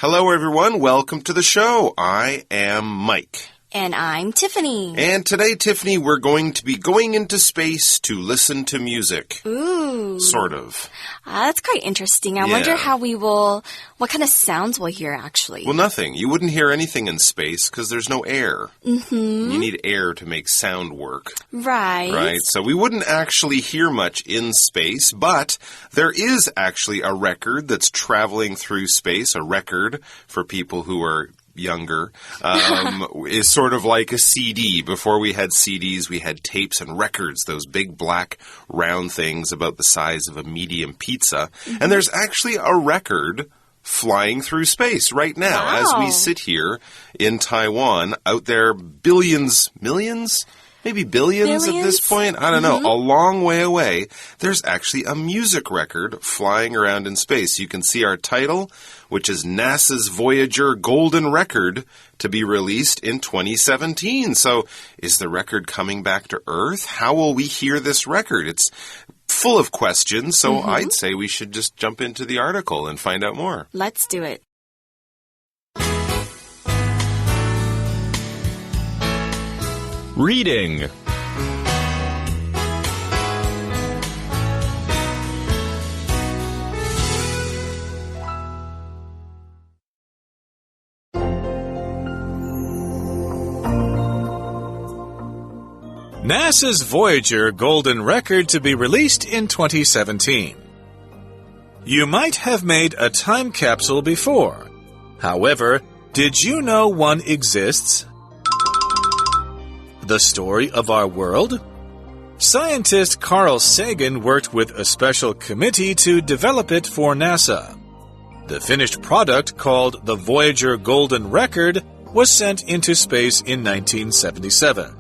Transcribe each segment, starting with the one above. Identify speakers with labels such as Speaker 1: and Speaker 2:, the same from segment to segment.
Speaker 1: Hello, everyone. Welcome to the show. I am Mike.
Speaker 2: And I'm Tiffany.
Speaker 1: And today, Tiffany, we're going to be going into space to listen to music.
Speaker 2: Ooh.
Speaker 1: Sort of.
Speaker 2: That's quite interesting. I wonder what kind of sounds we'll hear, actually.
Speaker 1: Well, nothing. You wouldn't hear anything in space because there's no air.
Speaker 2: Mm-hmm.
Speaker 1: You need air to make sound work.
Speaker 2: Right.
Speaker 1: Right. So we wouldn't actually hear much in space, but there is actually a record that's traveling through space, a record for people who are younger, is sort of like a CD. Before we had CDs, we had tapes and records, those big black round things about the size of a medium pizza. Mm-hmm. And there's actually a record flying through space right now as we sit here in Taiwan. Out there, millions? Maybe billions at this point? I don't know. A long way away, there's actually a music record flying around in space. You can see our title, which is NASA's Voyager Golden Record, to be released in 2017. So is the record coming back to Earth? How will we hear this record? It's full of questions, so I'd say we should just jump into the article and find out more.
Speaker 2: Let's do it.
Speaker 3: Reading. NASA's Voyager Golden Record to be released in 2017. You might have made a time capsule before. However, did you know one exists? The story of our world? Scientist Carl Sagan worked with a special committee to develop it for NASA. The finished product, called the Voyager Golden Record, was sent into space in 1977.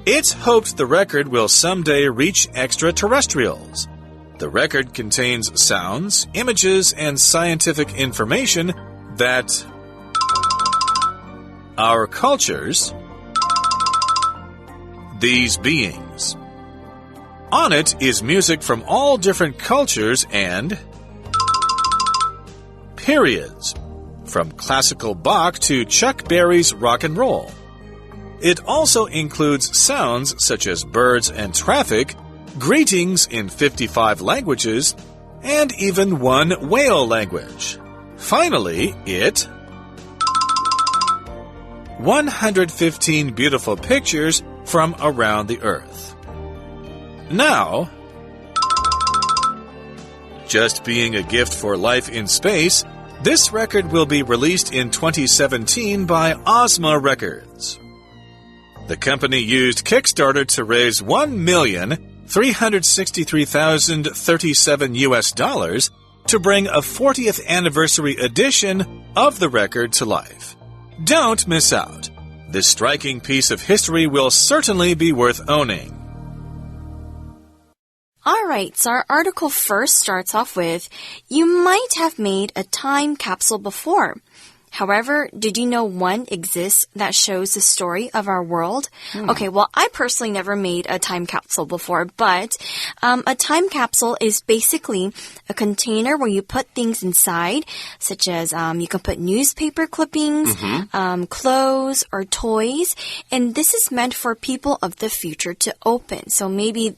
Speaker 3: It's hoped the record will someday reach extraterrestrials. The record contains sounds, images, and scientific information that our cultures, these beings. On it is music from all different cultures and periods, from classical Bach to Chuck Berry's rock and roll. It also includes sounds such as birds and traffic, greetings in 55 languages, and even one whale language. Finally, 115 beautiful pictures from around the Earth. Now, just being a gift for life in space, this record will be released in 2017 by Ozma Records. The company used Kickstarter to raise $1,363,037 to bring a 40th anniversary edition of the record to life. Don't miss out. This striking piece of history will certainly be worth owning.
Speaker 2: Alright, so our article first starts off with, you might have made a time capsule before. However, did you know one exists that shows the story of our world? Okay, well, I personally never made a time capsule before, but a time capsule is basically a container where you put things inside, such as you can put newspaper clippings, clothes, or toys, and this is meant for people of the future to open. So maybe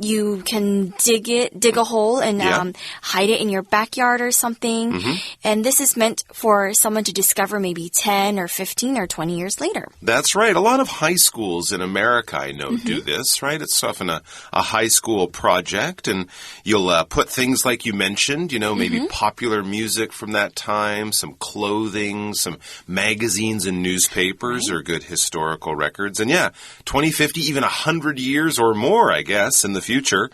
Speaker 2: you can dig a hole and hide it in your backyard or something. And this is meant for someone to discover maybe 10 or 15 or 20 years later.
Speaker 1: That's right. A lot of high schools in America, I know, do this, right? It's often a high school project, and you'll put things like you mentioned, maybe popular music from that time, some clothing, some magazines and newspapers or good historical records. And 20, 50, even 100 years or more, I guess, in the future,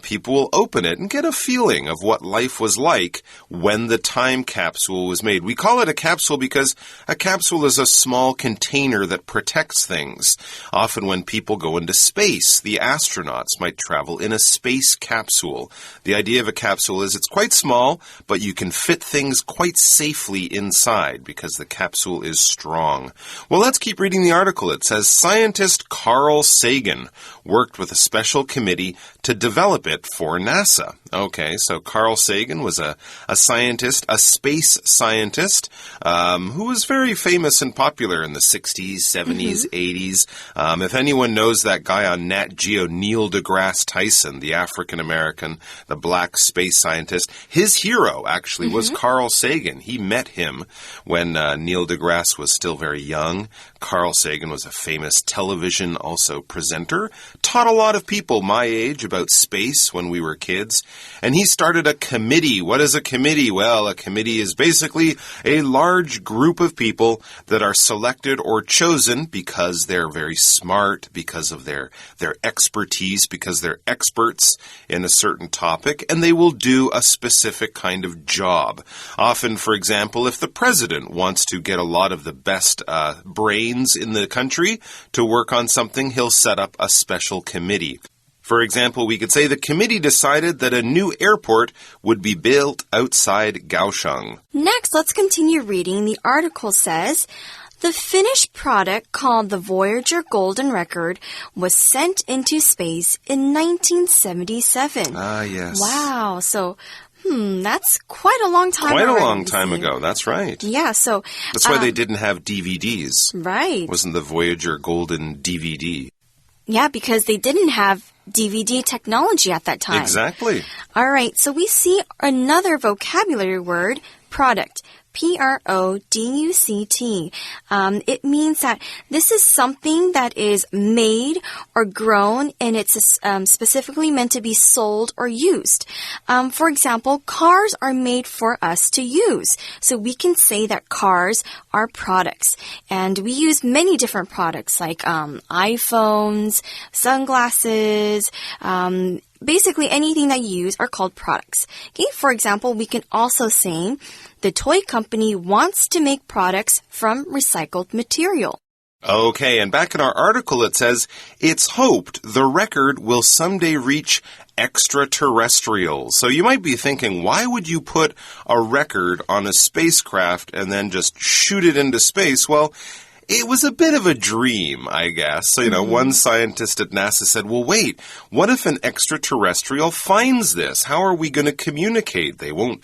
Speaker 1: people will open it and get a feeling of what life was like when the time capsule was made. We call it a capsule because a capsule is a small container that protects things. Often when people go into space, the astronauts might travel in a space capsule. The idea of a capsule is it's quite small, but you can fit things quite safely inside because the capsule is strong. Well, let's keep reading the article. It says, scientist Carl Sagan worked with a special committee committee to develop it for NASA. Okay, so Carl Sagan was a scientist, a space scientist, who was very famous and popular in the 60s, 70s, 80s. If anyone knows that guy on Nat Geo, Neil deGrasse Tyson, the African-American, the black space scientist, his hero actually was Carl Sagan. He met him when Neil deGrasse was still very young. Carl Sagan was a famous television also presenter, taught a lot of people my age about space when we were kids, and he started a committee. What is a committee? Well, a committee is basically a large group of people that are selected or chosen because they're very smart, because of their expertise, because they're experts in a certain topic, and they will do a specific kind of job. Often, for example, if the president wants to get a lot of the best brains in the country to work on something, he'll set up a special committee. For example, we could say the committee decided that a new airport would be built outside Kaohsiung.
Speaker 2: Next, let's continue reading. The article says, the finished product called the Voyager Golden Record was sent into space in 1977.
Speaker 1: Ah, yes.
Speaker 2: Wow. So, that's quite a long time
Speaker 1: Quite
Speaker 2: already.
Speaker 1: a long time ago. That's right.
Speaker 2: Yeah, so...
Speaker 1: That's why they didn't have DVDs.
Speaker 2: Right.
Speaker 1: It wasn't the Voyager Golden DVD.
Speaker 2: Yeah, because they didn't have DVD technology at that time.
Speaker 1: Exactly.
Speaker 2: All right, so we see another vocabulary word, product. P-R-O-D-U-C-T. It means that this is something that is made or grown and it's specifically meant to be sold or used. For example, cars are made for us to use. So we can say that cars are products. And we use many different products like iPhones, sunglasses, basically anything that you use are called products. Okay, for example, we can also say the toy company wants to make products from recycled material.
Speaker 1: Okay, and back in our article it says, it's hoped the record will someday reach extraterrestrials. So you might be thinking, why would you put a record on a spacecraft and then just shoot it into space? Well, it was a bit of a dream, I guess. So, one scientist at NASA said, well, wait, what if an extraterrestrial finds this? How are we going to communicate? They won't,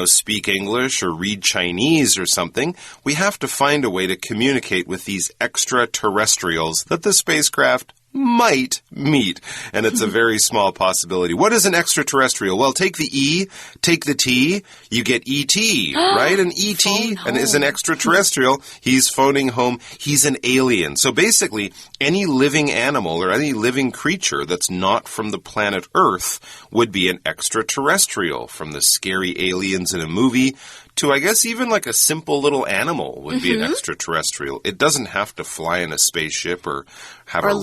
Speaker 1: speak English or read Chinese or something. We have to find a way to communicate with these extraterrestrials that the spacecraft might meet, and it's a very small possibility. What is an extraterrestrial? Well, take the E, take the T, you get E.T., right? An E.T. and is an extraterrestrial. He's phoning home. He's an alien. So basically, any living animal or any living creature that's not from the planet Earth would be an extraterrestrial, from the scary aliens in a movie to, I guess, even like a simple little animal would be an extraterrestrial. It doesn't have to fly in a spaceship or have a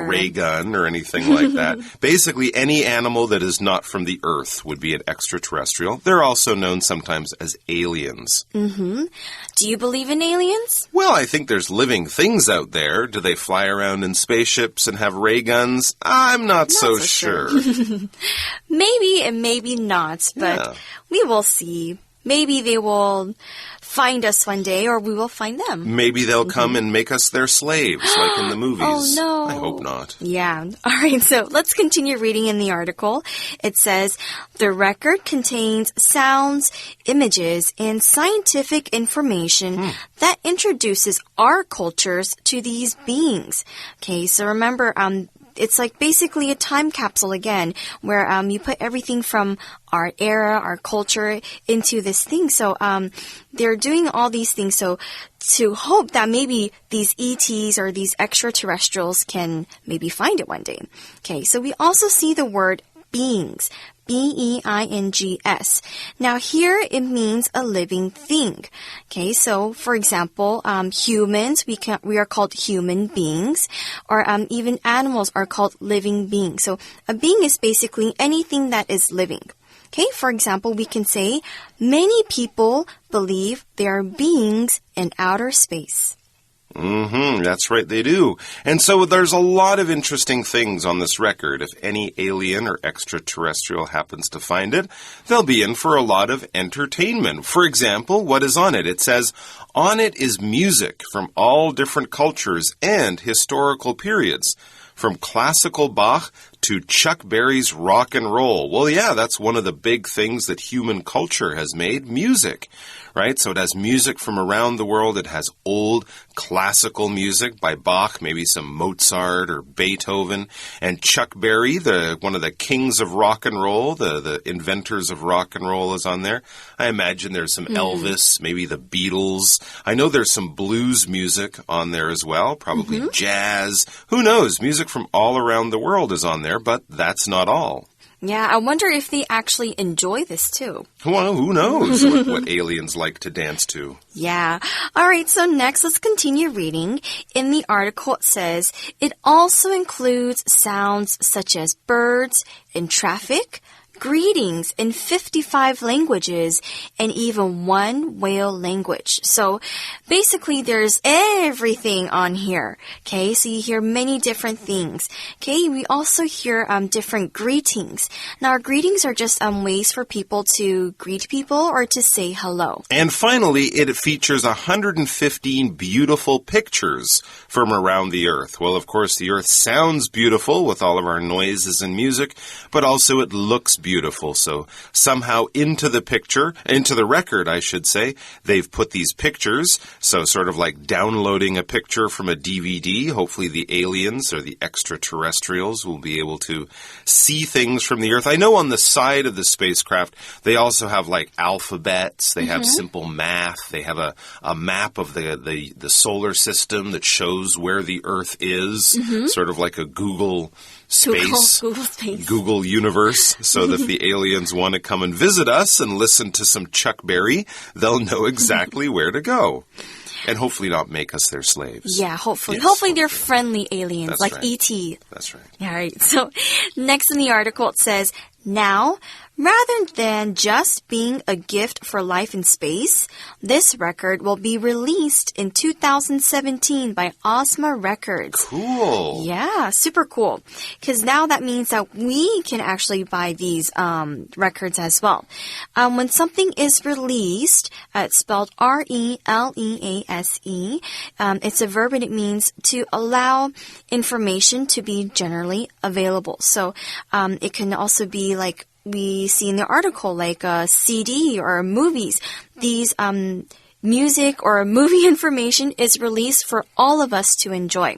Speaker 1: ray gun or anything like that. Basically, any animal that is not from the Earth would be an extraterrestrial. They're also known sometimes as aliens.
Speaker 2: Do you believe in aliens?
Speaker 1: Well, I think there's living things out there. Do they fly around in spaceships and have ray guns? I'm not so sure.
Speaker 2: Maybe and maybe not, but we will see. Maybe they will find us one day, or we will find them.
Speaker 1: Maybe they'll come and make us their slaves, like in the movies.
Speaker 2: Oh, no.
Speaker 1: I hope not.
Speaker 2: Yeah. All right, so let's continue reading in the article. It says, the record contains sounds, images, and scientific information that introduces our cultures to these beings. Okay, so remember, it's like basically a time capsule again, where you put everything from our era, our culture into this thing. So they're doing all these things so to hope that maybe these ETs or these extraterrestrials can maybe find it one day. Okay, so we also see the word beings. B-E-I-N-G-S. Now here it means a living thing. Okay, so for example, humans, we are called human beings, or even animals are called living beings. So a being is basically anything that is living. Okay, for example, we can say many people believe there are beings in outer space.
Speaker 1: That's right, they do. And so there's a lot of interesting things on this record. If any alien or extraterrestrial happens to find it, they'll be in for a lot of entertainment. For example, what is on it? It says, on it is music from all different cultures and historical periods, from classical Bach to Chuck Berry's rock and roll. Well, yeah, that's one of the big things that human culture has made, music. Right? So it has music from around the world. It has old classical music by Bach, maybe some Mozart or Beethoven. And Chuck Berry, one of the kings of rock and roll, the inventors of rock and roll is on there. I imagine there's some Elvis, maybe the Beatles. I know there's some blues music on there as well, probably jazz. Who knows? Music from all around the world is on there, but that's not all.
Speaker 2: Yeah, I wonder if they actually enjoy this too.
Speaker 1: Well, who knows what aliens like to dance to.
Speaker 2: Yeah. All right, so next let's continue reading. In the article it says, it also includes sounds such as birds and traffic, greetings in 55 languages, and even one whale language. So basically there's everything on here. Okay, so you hear many different things. Okay, we also hear different greetings. Now greetings are just ways for people to greet people or to say hello.
Speaker 1: And finally, it features 115 beautiful pictures from around the Earth. Well, of course, the Earth sounds beautiful with all of our noises and music, but also it looks beautiful. So somehow into the record, I should say, they've put these pictures. So sort of like downloading a picture from a DVD. Hopefully the aliens or the extraterrestrials will be able to see things from the Earth. I know on the side of the spacecraft, they also have like alphabets. They have simple math. They have a map of the solar system that shows where the Earth is. Sort of like a Google space, Google universe, so that if the aliens want to come and visit us and listen to some Chuck Berry, they'll know exactly where to go. And hopefully not make us their slaves.
Speaker 2: Yeah, hopefully.
Speaker 1: Yes,
Speaker 2: hopefully they're friendly aliens,
Speaker 1: That's
Speaker 2: like
Speaker 1: right.
Speaker 2: E.T.
Speaker 1: That's right.
Speaker 2: All right, so next in the article it says, now, rather than just being a gift for life in space, this record will be released in 2017 by Ozma Records.
Speaker 1: Cool.
Speaker 2: Yeah, super cool. Because now that means that we can actually buy these records as well. When something is released, it's spelled R-E-L-E-A-S-E. It's a verb and it means to allow information to be generally available. So it can also be like we see in the article, like a CD or movies. These music or movie information is released for all of us to enjoy.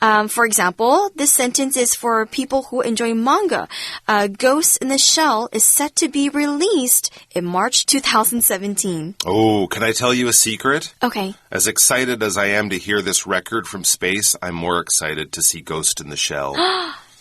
Speaker 2: For example, this sentence is for people who enjoy manga. Ghost in the Shell is set to be released in March 2017.
Speaker 1: Oh, can I tell you a secret?
Speaker 2: Okay.
Speaker 1: As excited as I am to hear this record from space, I'm more excited to see Ghost in the Shell.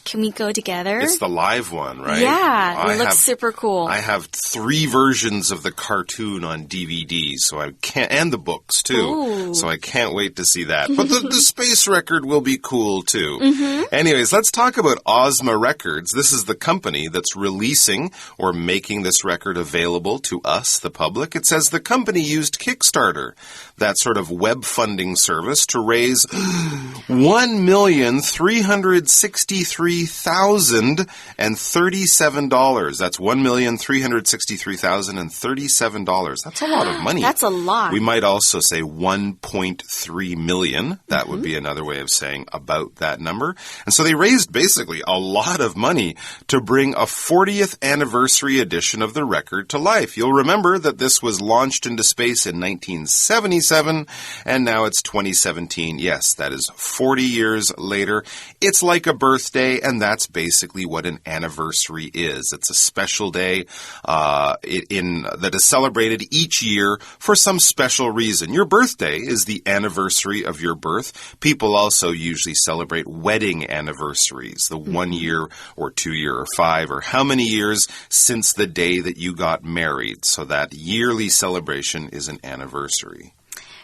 Speaker 2: Can we go together?
Speaker 1: It's the live one, right?
Speaker 2: Yeah, it looks super cool.
Speaker 1: I have 3 versions of the cartoon on DVD, so I can't, and the books too.
Speaker 2: Ooh.
Speaker 1: So I can't wait to see that. But the space record will be cool too. Anyways, let's talk about Ozma Records. This is the company that's releasing or making this record available to us, the public. It says the company used Kickstarter, that sort of web funding service, to raise $1,363,037. That's $1,363,037. That's a lot of money.
Speaker 2: That's a lot.
Speaker 1: We might also say 1.3 million. That would be another way of saying about that number. And so they raised basically a lot of money to bring a 40th anniversary edition of the record to life. You'll remember that this was launched into space in 1977, and now it's 2017. Yes, that is 40 years later. It's like a birthday, and that's basically what an anniversary is. It's a special day that is celebrated each year for some special reason. Your birthday is the anniversary of your birth. People also usually celebrate wedding anniversaries, the 1 year or 2 year or 5 or how many years since the day that you got married. So that yearly celebration is an anniversary.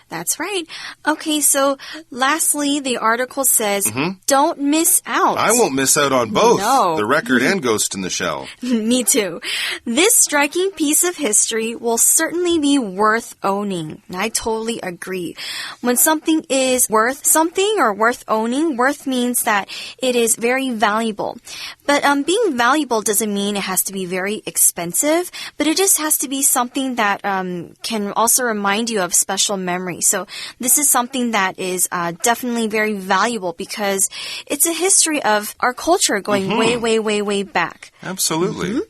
Speaker 2: That's right. Okay, so lastly, the article says, don't miss out.
Speaker 1: I won't miss out on both.
Speaker 2: No.
Speaker 1: The record and Ghost in the Shell.
Speaker 2: Me too. This striking piece of history will certainly be worth owning. I totally agree. When something is worth something or worth owning, worth means that it is very valuable. But being valuable doesn't mean it has to be very expensive, but it just has to be something that can also remind you of special memories. memory. So this is something that is definitely very valuable because it's a history of our culture going way, way, way, way back.
Speaker 1: Absolutely.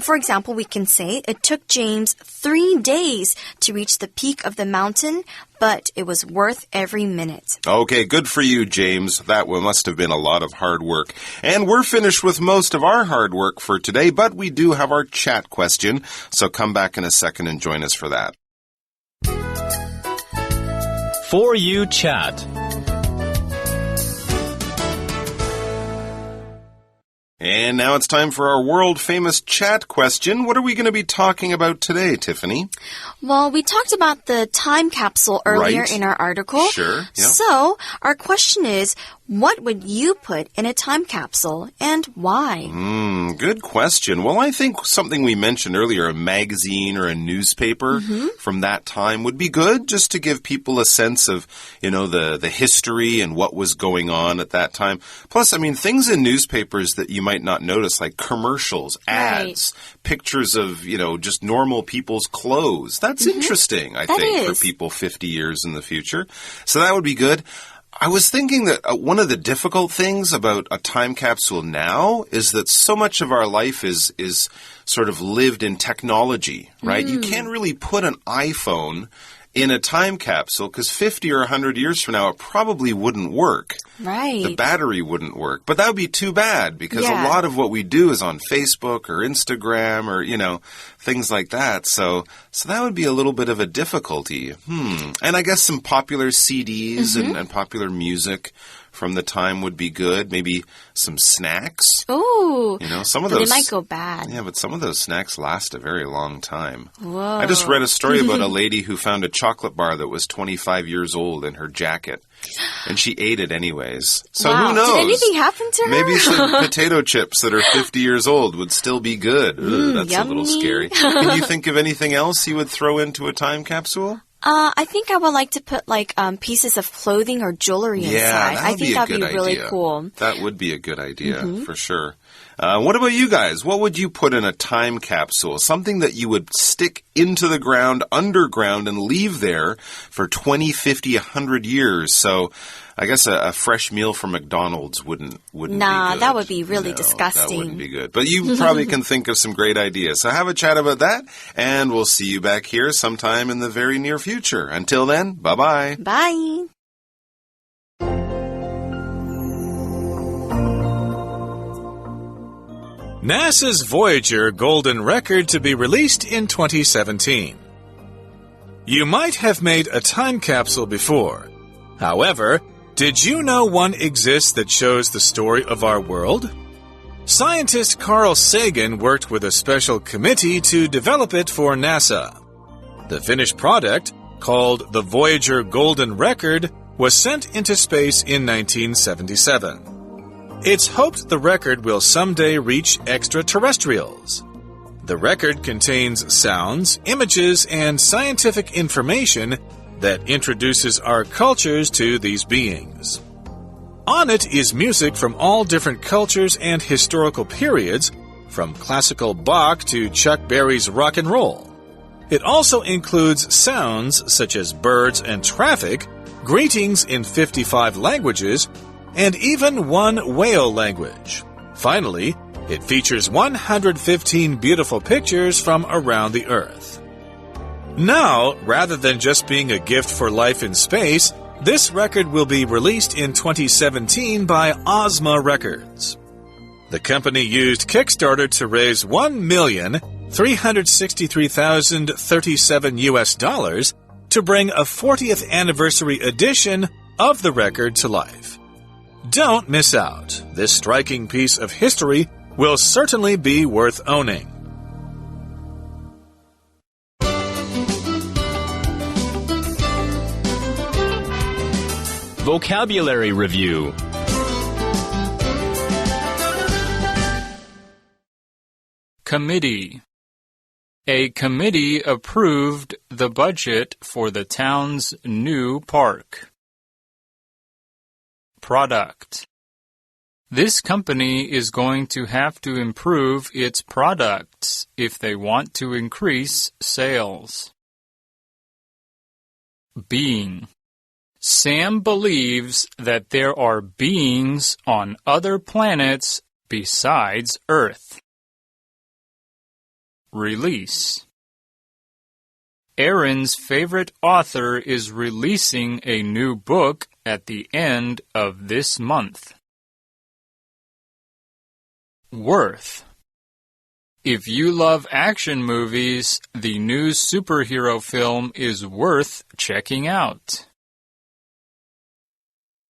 Speaker 2: For example, we can say it took James 3 days to reach the peak of the mountain, but it was worth every minute.
Speaker 1: Okay, good for you, James. That must have been a lot of hard work. And we're finished with most of our hard work for today, but we do have our chat question, so come back in a second and join us for that.
Speaker 4: For You Chat.
Speaker 1: And now it's time for our world-famous chat question. What are we going to be talking about today, Tiffany?
Speaker 2: Well, we talked about the time capsule earlier in our article.
Speaker 1: Sure. Yeah.
Speaker 2: So, our question is, what would you put in a time capsule and why?
Speaker 1: Good question. Well, I think something we mentioned earlier, a magazine or a newspaper from that time would be good, just to give people a sense of, the history and what was going on at that time. Plus, I mean, things in newspapers that you might not notice, like commercials, ads, pictures of, just normal people's clothes. That's interesting, I think, for people 50 years in the future. So that would be good. I was thinking that one of the difficult things about a time capsule now is that so much of our life is sort of lived in technology, right? You can't really put an iPhone in a time capsule because 50 or 100 years from now, it probably wouldn't work.
Speaker 2: Right.
Speaker 1: The battery wouldn't work. But that would be too bad because a lot of what we do is on Facebook or Instagram or, things like that. So that would be a little bit of a difficulty. And I guess some popular CDs and popular music from the time would be good. Maybe some snacks.
Speaker 2: Ooh.
Speaker 1: Some of those.
Speaker 2: They might go bad.
Speaker 1: Yeah, but some of those snacks last a very long time.
Speaker 2: Whoa.
Speaker 1: I just read a story about a lady who found a chocolate bar that was 25 years old in her jacket. And she ate it anyways. So who knows?
Speaker 2: Did anything happen to her?
Speaker 1: Maybe some potato chips that are 50 years old would still be good. That's
Speaker 2: yummy.
Speaker 1: A little scary. Can you think of anything else you would throw into a time capsule?
Speaker 2: I think I would like to put pieces of clothing or jewelry inside. I think that'd be really cool.
Speaker 1: That would be a good idea for sure. What about you guys? What would you put in a time capsule? Something that you would stick into the ground, underground, and leave there for 20, 50, 100 years. So I guess a fresh meal from McDonald's wouldn't be good.
Speaker 2: Nah, that would be really disgusting.
Speaker 1: That wouldn't be good. But you probably can think of some great ideas. So have a chat about that, and we'll see you back here sometime in the very near future. Until then, bye-bye.
Speaker 2: Bye.
Speaker 3: NASA's Voyager Golden Record to be released in 2017. You might have made a time capsule before. However, did you know one exists that shows the story of our world? Scientist Carl Sagan worked with a special committee to develop it for NASA. The finished product, called the Voyager Golden Record, was sent into space in 1977. It's hoped the record will someday reach extraterrestrials. The record contains sounds, images, and scientific information that introduces our cultures to these beings. On it is music from all different cultures and historical periods, from classical Bach to Chuck Berry's rock and roll. It also includes sounds such as birds and traffic, greetings in 55 languages, and even one whale language. Finally, it features 115 beautiful pictures from around the Earth. Now, rather than just being a gift for life in space, this record will be released in 2017 by Ozma Records. The company used Kickstarter to raise $1,363,037 to bring a 40th anniversary edition of the record to life. Don't miss out. This striking piece of history will certainly be worth owning.
Speaker 4: Vocabulary Review.
Speaker 5: Committee. A committee approved the budget for the town's new park. Product. This company is going to have to improve its products if they want to increase sales. being. Sam believes that there are beings on other planets besides Earth. Release. Aaron's favorite author is releasing a new book at the end of this month. Worth. If you love action movies, the new superhero film is worth checking out.